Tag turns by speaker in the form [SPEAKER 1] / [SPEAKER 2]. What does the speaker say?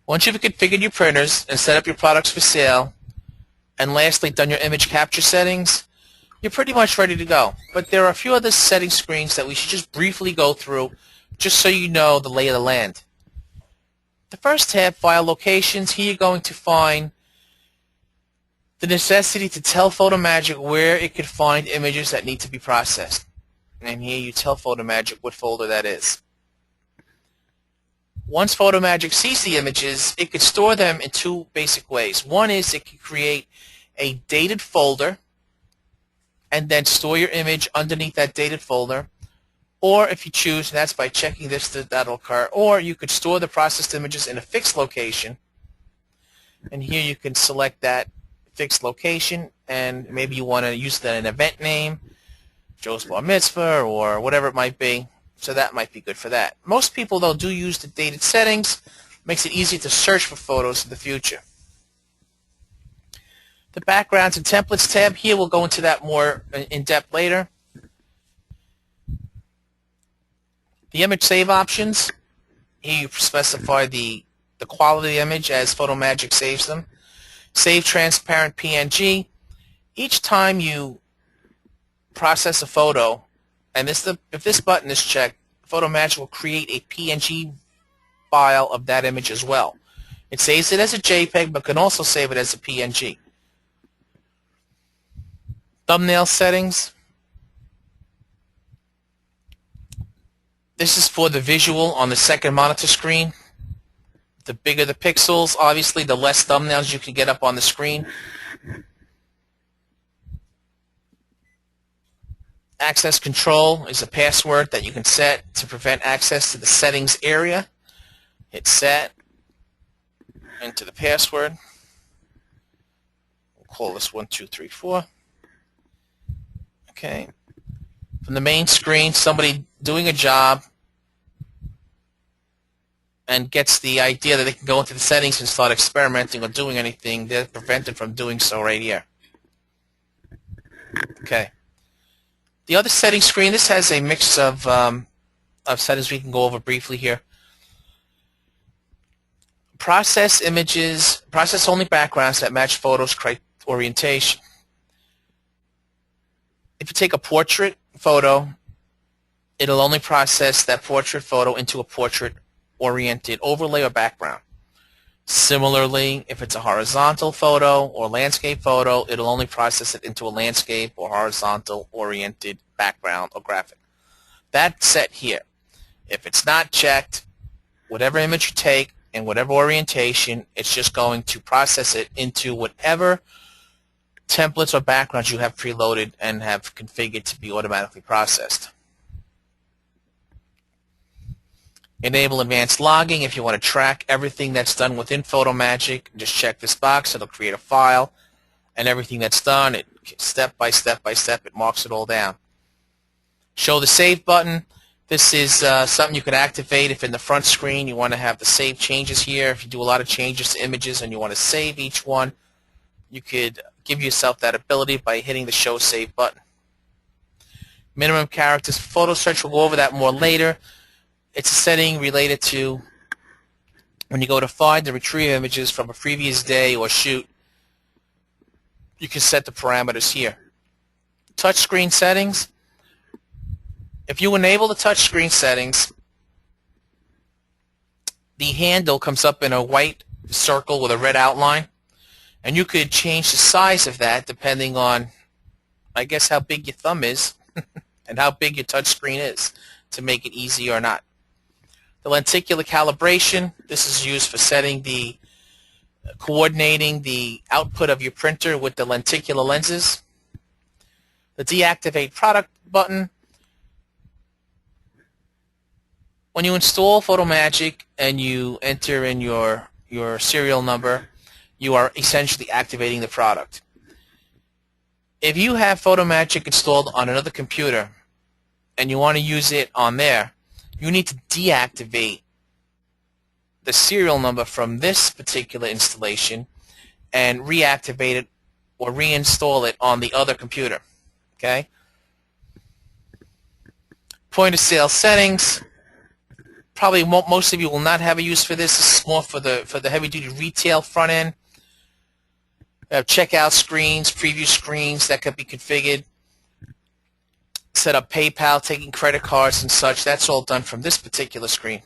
[SPEAKER 1] Once you've configured your printers and set up your products for sale, and lastly done your image capture settings, you're pretty much ready to go. But there are a few other setting screens that we should just briefly go through just so you know the lay of the land. The first tab, File Locations, here you're going to find the necessity to tell PhotoMagic where it could find images that need to be processed. And here you tell PhotoMagic what folder that is. Once PhotoMagic sees the images, it could store them in two basic ways. One is it can create a dated folder and then store your image underneath that dated folder. Or if you choose, and that's by checking this, that'll occur. Or you could store the processed images in a fixed location. And here you can select that fixed location, and maybe you want to use an event name, Joe's Bar Mitzvah, or whatever it might be. So that might be good for that. Most people, though, do use the dated settings. Makes it easy to search for photos in the future. The Backgrounds and Templates tab, here we'll go into that more in depth later. The image save options, here you specify the quality of the image as PhotoMagic saves them. Save transparent PNG. Each time you process a photo, and if this button is checked, PhotoMagic will create a PNG file of that image as well. It saves it as a JPEG, but can also save it as a PNG. Thumbnail settings. This is for the visual on the second monitor screen. The bigger the pixels, obviously, the less thumbnails you can get up on the screen. Access control is a password that you can set to prevent access to the settings area. Hit set, enter the password. We'll call this 1234. Okay. From the main screen, somebody doing a job and gets the idea that they can go into the settings and start experimenting or doing anything, they're prevented from doing so right here. Okay. The other settings screen, this has a mix of settings we can go over briefly here. Process images, process only backgrounds that match photos orientation. If you take a portrait photo, it'll only process that portrait photo into a portrait-oriented overlay or background. Similarly, if it's a horizontal photo or landscape photo, it'll only process it into a landscape or horizontal-oriented background or graphic. That's set here. If it's not checked, whatever image you take and whatever orientation, it's just going to process it into whatever templates or backgrounds you have preloaded and have configured to be automatically processed. Enable advanced logging if you want to track everything that's done within PhotoMagic. Just check this box. It'll create a file, and everything that's done, it step by step by step, it marks it all down. Show the Save button. This is something you can activate if in the front screen you want to have the save changes here. If you do a lot of changes to images and you want to save each one, you could give yourself that ability by hitting the Show Save button. Minimum characters for photo search. We'll go over that more later. It's a setting related to when you go to find and retrieve images from a previous day or shoot, you can set the parameters here. Touchscreen settings. If you enable the touchscreen settings, the handle comes up in a white circle with a red outline, and you could change the size of that depending on, I guess, how big your thumb is and how big your touchscreen is to make it easy or not. The lenticular calibration, this is used for setting coordinating the output of your printer with the lenticular lenses. The deactivate product button. When you install PhotoMagic and you enter in your serial number, you are essentially activating the product. If you have PhotoMagic installed on another computer and you want to use it on there, you need to deactivate the serial number from this particular installation and reactivate it or reinstall it on the other computer. Okay? Point of sale settings. Probably most of you will not have a use for this. This is more for the heavy-duty retail front end. We have checkout screens, preview screens that could be configured. Set up PayPal, taking credit cards and such. That's all done from this particular screen.